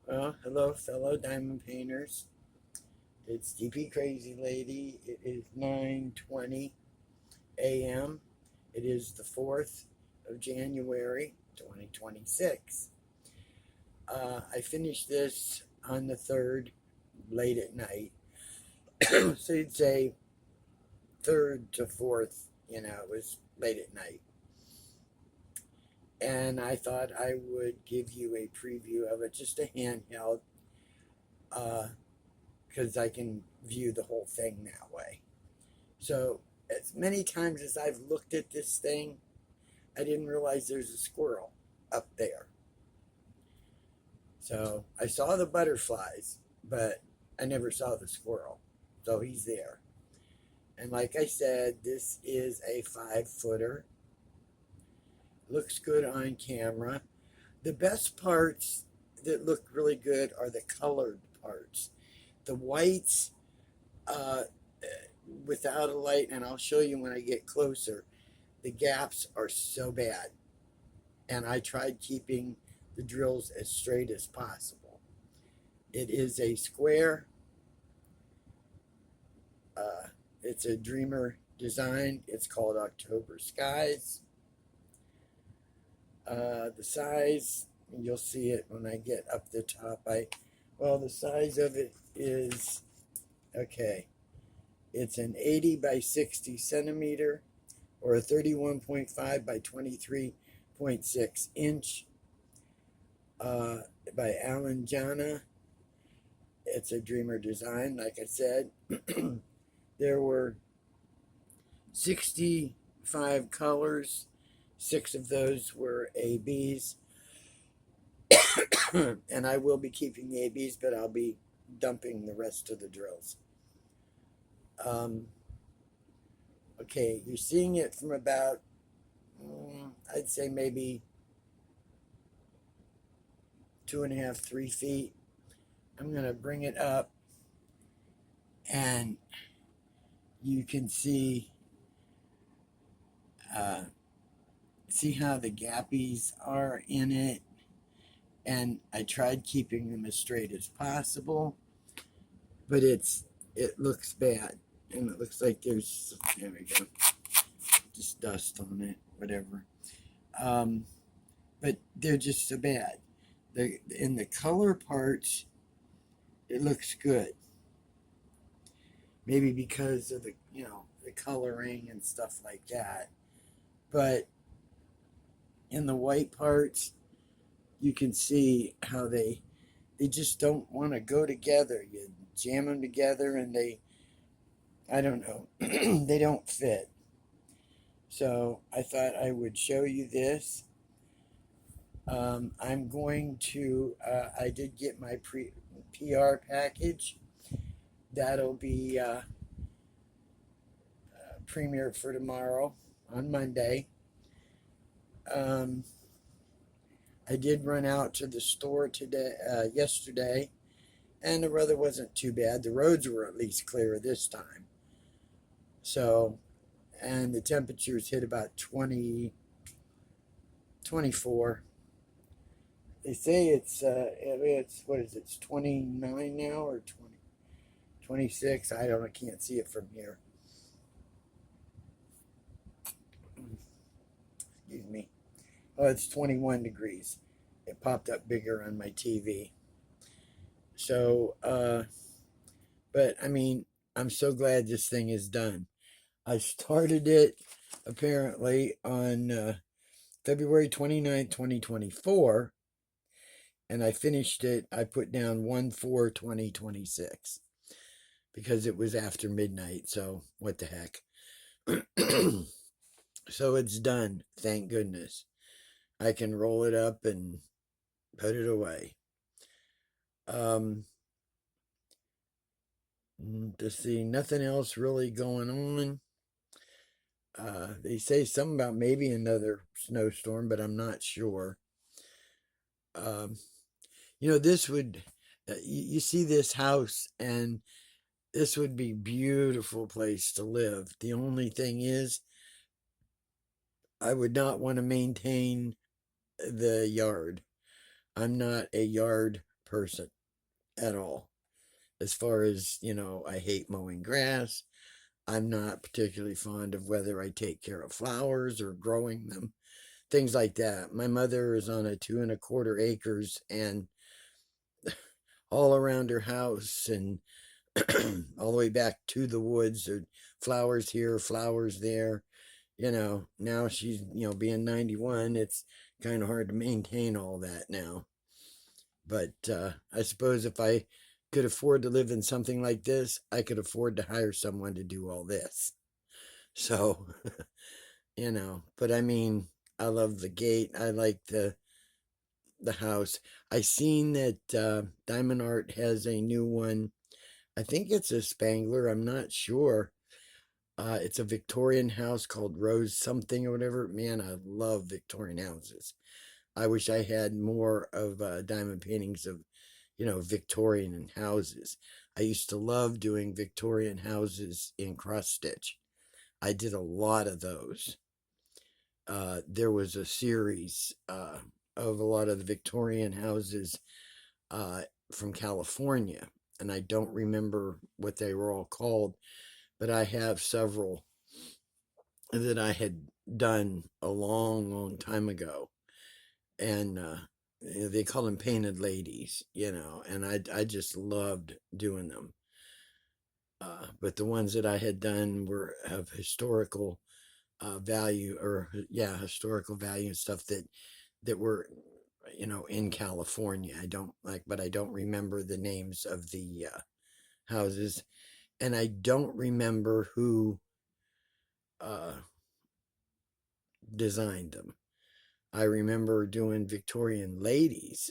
Well, hello, fellow diamond painters. It's DP Crazy Lady. It is 9:20 a.m. It is the 4th of January, 2026. I finished this on the 3rd, late at night. So you'd say 3rd to 4th, it was late at night. And I thought I would give you a preview of it, just a handheld, because I can view the whole thing that way. So, as many times as I've looked at this thing, I didn't realize there's a squirrel up there. So, I saw the butterflies, but I never saw the squirrel. So, he's there. And like I said, this is a 5-footer. Looks good on camera. The best parts that look really good are the colored parts. The whites, uh, without a light, and I'll show you when I get closer, the gaps are so bad. And I tried keeping the drills as straight as possible. It is a square. It's a Dreamer design. It's called October Skies. The size, you'll see it when I get up the top. The size of it is, okay, it's an 80 by 60 centimeter or a 31.5 by 23.6 inch by Alan Jana. It's a Dreamer design, like I said. There were 65 colors. 6 of those were ABs. And I will be keeping the ABs, but I'll be dumping the rest of the drills. Okay, you're seeing it from about, I'd say maybe 2.5, 3 feet. I'm going to bring it up and you can see how the gappies are in it. And I tried keeping them as straight as possible, but it looks bad. And it looks like there we go, just dust on it, whatever. But they're just so bad. In the color parts, it looks good. Maybe because of the coloring and stuff like that. But in the white parts, you can see how they just don't want to go together. You jam them together and I don't know, they don't fit. So I thought I would show you this. I'm going to, I did get my PR package. That'll be premiered for tomorrow on Monday. I did run out to the store yesterday, and the weather wasn't too bad. The roads were at least clear this time. So, and the temperatures hit about 20, 24. They say it's what is it? It's 29 now or 20, 26. I don't know. I can't see it from here. Excuse me. Oh, it's 21 degrees. It popped up bigger on my TV. So, but I mean, I'm so glad this thing is done. I started it apparently on February 29th, 2024, and I finished it. I put down 1/4/2026 because it was after midnight. So, what the heck? So, it's done. Thank goodness. I can roll it up and put it away. To see nothing else really going on. They say something about maybe another snowstorm, but I'm not sure. Um, this would, you see this house, and this would be a beautiful place to live. The only thing is, I would not want to maintain the yard. I'm not a yard person at all. As far as, I hate mowing grass. I'm not particularly fond of whether I take care of flowers or growing them, things like that. My mother is on a 2.25 acres, and all around her house and all the way back to the woods, or flowers here, flowers there. Now she's, being 91, it's kind of hard to maintain all that now. But I suppose if I could afford to live in something like this, I could afford to hire someone to do all this. So, but I mean, I love the gate. I like the house. I seen that Diamond Art has a new one. I think it's a Spangler. I'm not sure. It's a Victorian house called Rose something or whatever. Man, I love Victorian houses. I wish I had more of diamond paintings of, Victorian houses. I used to love doing Victorian houses in cross stitch. I did a lot of those. There was a series of a lot of the Victorian houses from California, and I don't remember what they were all called, but I have several that I had done a long, long time ago, and they call them painted ladies, and I just loved doing them. But the ones that I had done were of historical value, or historical value and stuff that were, in California. I don't like, but I don't remember the names of the houses, and I don't remember who uh, designed them. I remember doing Victorian ladies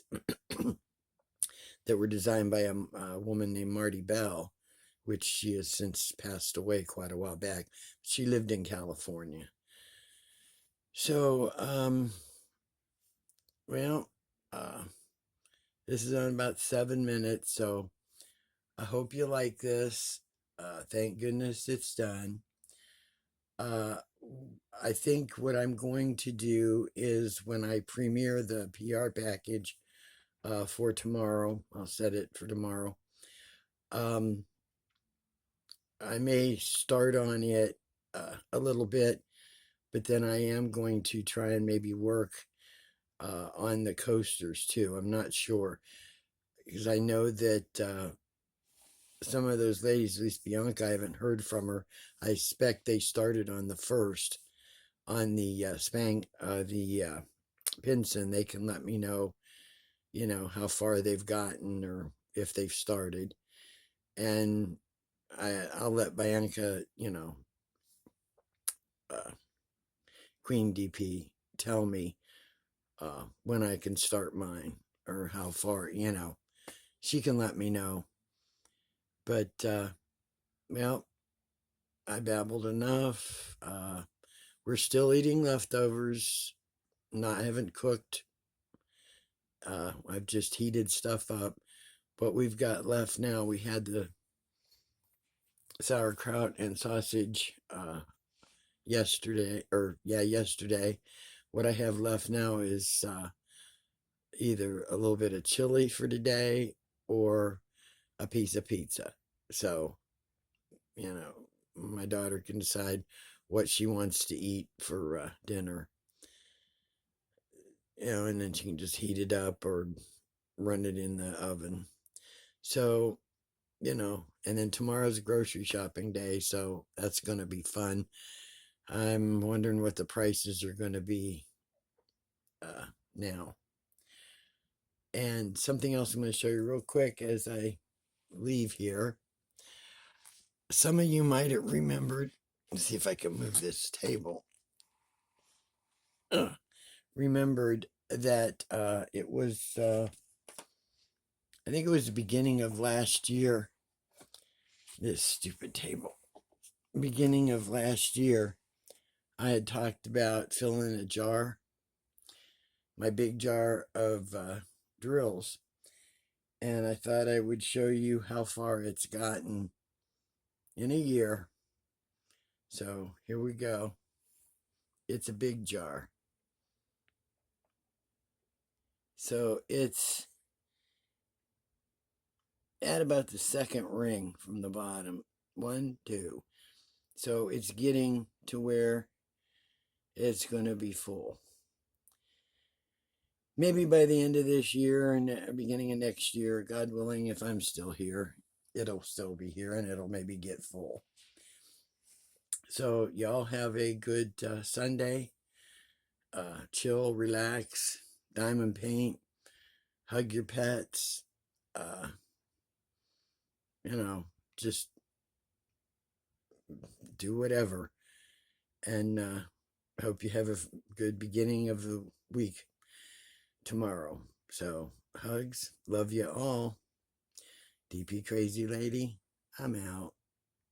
that were designed by a woman named Marty Bell, which she has since passed away quite a while back. She lived in California. So, well, this is on about 7 minutes, so I hope you like this. Thank goodness it's done. I think what I'm going to do is when I premiere the PR package for tomorrow, I'll set it for tomorrow. I may start on it a little bit, but then I am going to try and maybe work on the coasters too. I'm not sure, because I know that some of those ladies, at least Bianca, I haven't heard from her. I expect they started on the first on the Pinson. They can let me know, how far they've gotten or if they've started, and I'll let Bianca, Queen DP, tell me when I can start mine or how far, she can let me know. But well, I babbled enough. We're still eating leftovers. Haven't cooked. I've just heated stuff up. What we've got left now, we had the sauerkraut and sausage yesterday. What I have left now is either a little bit of chili for today or a piece of pizza. So, my daughter can decide what she wants to eat for dinner. And then she can just heat it up or run it in the oven. So, and then tomorrow's grocery shopping day, so that's going to be fun. I'm wondering what the prices are going to be now. And something else I'm going to show you real quick as I leave here. Some of you might have remembered, let's see if I can move this table. Remembered that it was, I think it was the beginning of last year. This stupid table. Beginning of last year, I had talked about filling a jar, my big jar of drills. And I thought I would show you how far it's gotten in a year. So here we go. It's a big jar. So it's at about the second ring from the bottom. 1, 2. So it's getting to where it's going to be full. Maybe by the end of this year and the beginning of next year, God willing, if I'm still here, it'll still be here and it'll maybe get full. So y'all have a good Sunday. Chill, relax, diamond paint, hug your pets. Just do whatever. And hope you have a good beginning of the week tomorrow. So, hugs. Love you all. DP Crazy Lady, I'm out.